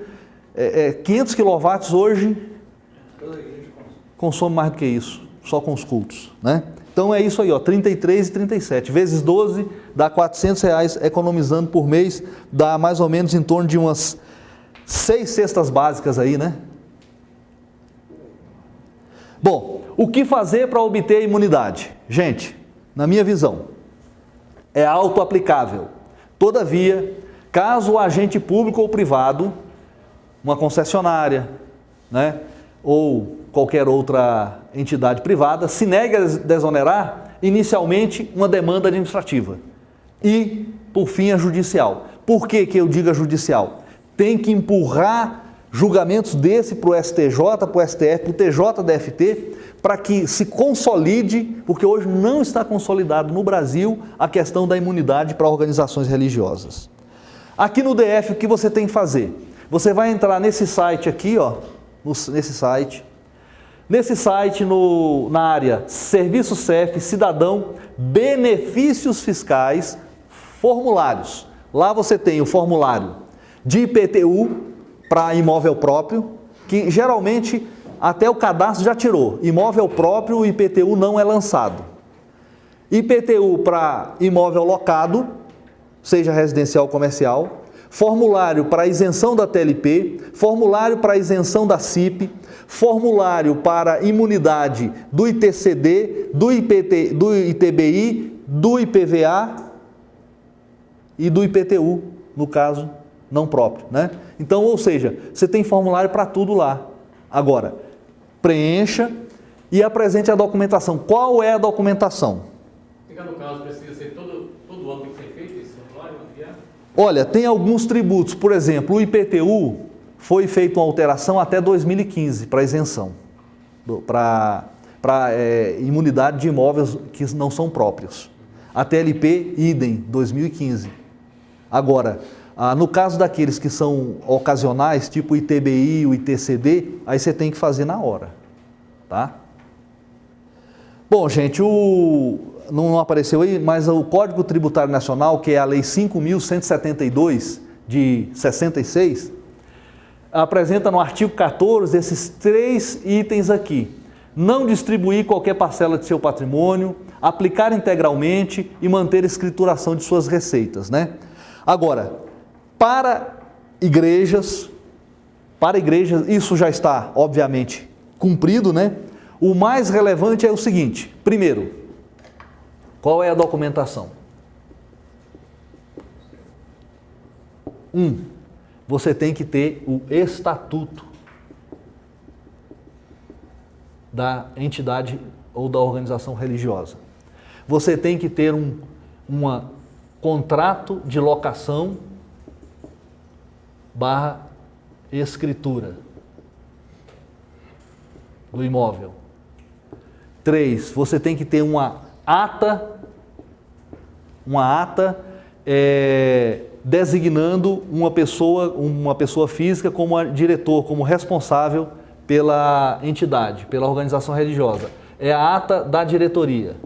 500 kW hoje consome mais do que isso, só com os cultos, né? Então é isso aí, ó, 33,37 vezes 12 dá R$ 400 economizando por mês, dá mais ou menos em torno de umas 6 cestas básicas aí, né? Bom, o que fazer para obter a imunidade? Gente, na minha visão, é auto-aplicável. Todavia, caso o agente público ou privado, uma concessionária, né, ou qualquer outra entidade privada, se negue a desonerar, inicialmente uma demanda administrativa e, por fim, a judicial. Por que eu digo a judicial? Tem que empurrar julgamentos desse para o STJ, para o STF, para o TJDFT, para que se consolide, porque hoje não está consolidado no Brasil a questão da imunidade para organizações religiosas. Aqui no DF, o que você tem que fazer? Você vai entrar nesse site aqui, ó, nesse site na área Serviço CEF, Cidadão, Benefícios Fiscais, Formulários. Lá você tem o formulário de IPTU para imóvel próprio, que geralmente até o cadastro já tirou. Imóvel próprio, o IPTU não é lançado. IPTU para imóvel locado, seja residencial ou comercial, formulário para isenção da TLP, formulário para isenção da CIP, formulário para imunidade do ITCD, do ITBI, do IPVA e do IPTU, no caso não próprio, né? Então, ou seja, você tem formulário para tudo lá. Agora, preencha e apresente a documentação. Qual é a documentação? No caso, precisa ser todo ano tem que ser feito esse formulário? Olha, tem alguns tributos. Por exemplo, o IPTU foi feita uma alteração até 2015 para isenção, para imunidade de imóveis que não são próprios. A TLP, idem, 2015. Agora, no caso daqueles que são ocasionais, tipo o ITBI, o ITCD, aí você tem que fazer na hora, tá? Bom, gente, não apareceu aí, mas o Código Tributário Nacional, que é a Lei 5.172 de 66, apresenta no artigo 14 esses 3 itens aqui. Não distribuir qualquer parcela de seu patrimônio, aplicar integralmente e manter escrituração de suas receitas, né? Agora, para igrejas, isso já está, obviamente, cumprido, né? O mais relevante é o seguinte: primeiro, qual é a documentação? Você tem que ter o estatuto da entidade ou da organização religiosa. Você tem que ter um contrato de locação / escritura do imóvel. 3, você tem que ter uma ata designando uma pessoa física como diretor, como responsável pela entidade, pela organização religiosa. É a ata da diretoria.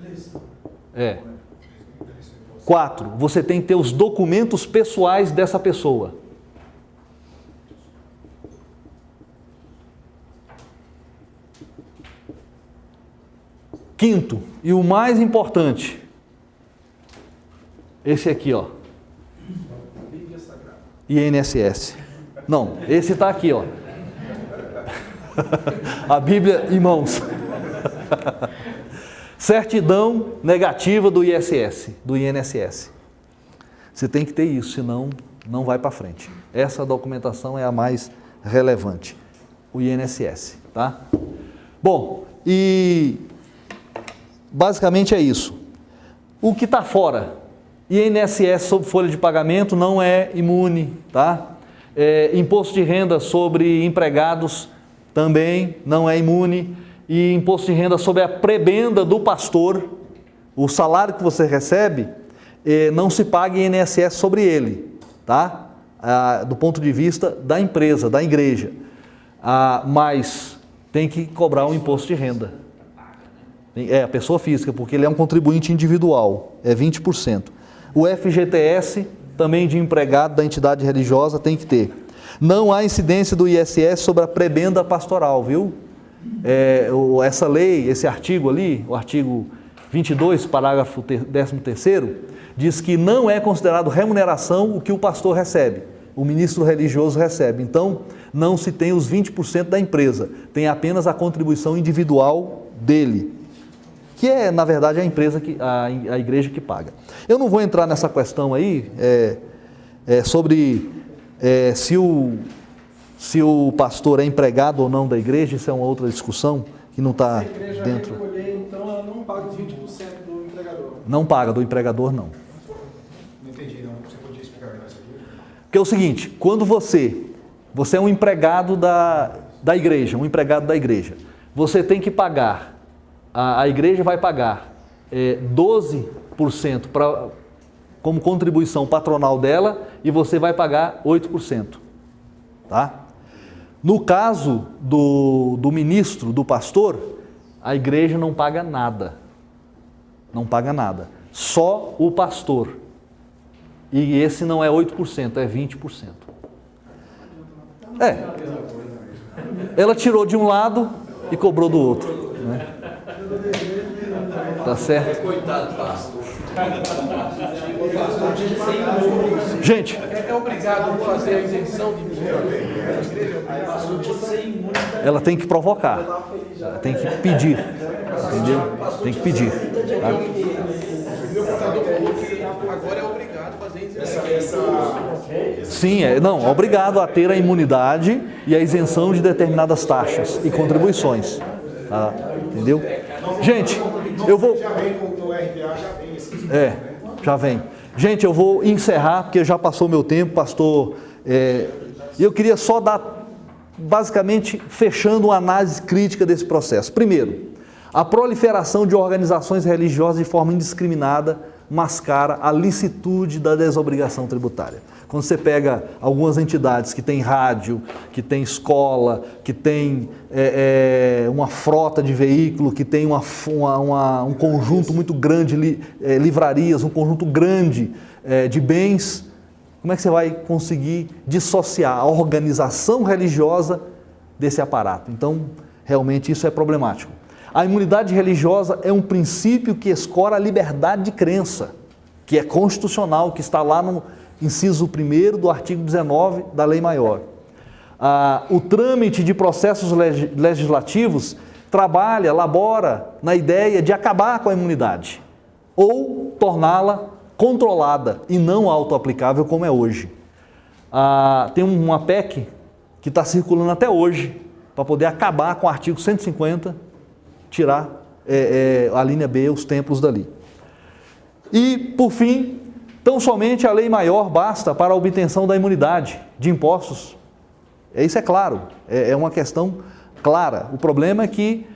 Eleição. 4, você tem que ter os documentos pessoais dessa pessoa. 5º, e o mais importante, esse aqui, ó. INSS. Não, esse está aqui, ó. A Bíblia em mãos. Certidão negativa do INSS. Você tem que ter isso, senão não vai para frente. Essa documentação é a mais relevante. O INSS, tá? Bom, e basicamente é isso. O que está fora? INSS sobre folha de pagamento não é imune, tá? Imposto de renda sobre empregados também não é imune. E imposto de renda sobre a prebenda do pastor, o salário que você recebe, não se paga INSS sobre ele, tá? Do ponto de vista da empresa, da igreja. Mas tem que cobrar um imposto de renda. A pessoa física, porque ele é um contribuinte individual, é 20%. O FGTS, também de empregado da entidade religiosa, tem que ter. Não há incidência do ISS sobre a prebenda pastoral, viu? Essa lei, esse artigo ali, o artigo 22, parágrafo 13º, diz que não é considerado remuneração o que o pastor recebe, o ministro religioso recebe. Então, não se tem os 20% da empresa, tem apenas a contribuição individual dele, que é, na verdade, a empresa, a igreja que paga. Eu não vou entrar nessa questão aí, sobre se o pastor é empregado ou não da igreja, isso é uma outra discussão que não está dentro. Se a igreja recolher, então ela não paga os 20% do empregador. Não paga, do empregador não. Não entendi, não. Você podia explicar melhor isso aqui? Porque é o seguinte, quando você é um empregado da igreja, você tem que pagar, a igreja vai pagar 12% como contribuição patronal dela e você vai pagar 8%. Tá? No caso do ministro, do pastor, a igreja não paga nada. Não paga nada. Só o pastor. E esse não é 8%, é 20%. Ela tirou de um lado e cobrou do outro. Né? Tá certo? Coitado do pastor. Gente, É obrigado a fazer a isenção de igreja? ela tem que provocar, ela tem que pedir, entendeu? Tem que pedir. Tá? Meu contador falou que agora é obrigado a fazer a isenção. Sim, não, obrigado a ter a imunidade e a isenção de determinadas taxas e contribuições. Tá? Entendeu? Gente, eu vou... Já vem no RPA, já vem esse. Já vem. Gente, eu vou encerrar, porque já passou meu tempo, pastor. E eu queria só dar, basicamente, fechando uma análise crítica desse processo. Primeiro, a proliferação de organizações religiosas de forma indiscriminada mascara a licitude da desobrigação tributária. Quando você pega algumas entidades que têm rádio, que têm escola, que têm uma frota de veículo, que tem um conjunto muito grande de livrarias, um conjunto grande de bens, como é que você vai conseguir dissociar a organização religiosa desse aparato? Então, realmente isso é problemático. A imunidade religiosa é um princípio que escora a liberdade de crença, que é constitucional, que está lá no inciso 1º do artigo 19 da Lei Maior. O trâmite de processos legislativos labora na ideia de acabar com a imunidade ou torná-la controlada e não autoaplicável como é hoje. Tem uma PEC que está circulando até hoje para poder acabar com o artigo 150, tirar a linha B, os templos dali. E, por fim, tão somente a lei maior basta para a obtenção da imunidade de impostos. Isso é claro, é uma questão clara. O problema é que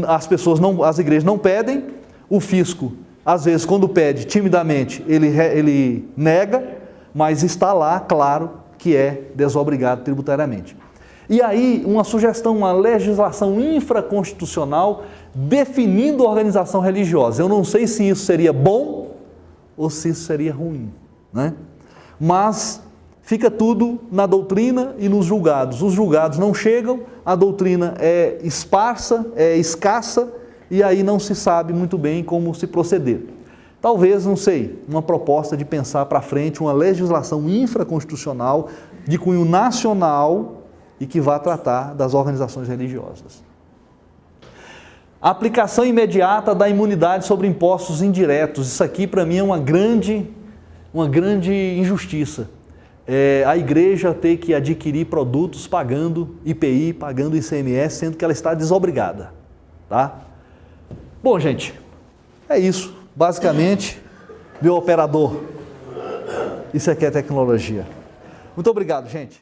as igrejas não pedem, o fisco, às vezes, quando pede timidamente, ele nega, mas está lá, claro, que é desobrigado tributariamente. E aí, uma sugestão, uma legislação infraconstitucional definindo a organização religiosa. Eu não sei se isso seria bom ou se isso seria ruim, né? Mas fica tudo na doutrina e nos julgados. Os julgados não chegam, a doutrina é esparsa, é escassa, e aí não se sabe muito bem como se proceder. Talvez, não sei, uma proposta de pensar para frente uma legislação infraconstitucional de cunho nacional e que vá tratar das organizações religiosas. A aplicação imediata da imunidade sobre impostos indiretos. Isso aqui, para mim, é uma grande injustiça. A igreja ter que adquirir produtos pagando IPI, pagando ICMS, sendo que ela está desobrigada. Tá? Bom, gente, é isso. Basicamente, meu operador, isso aqui é tecnologia. Muito obrigado, gente.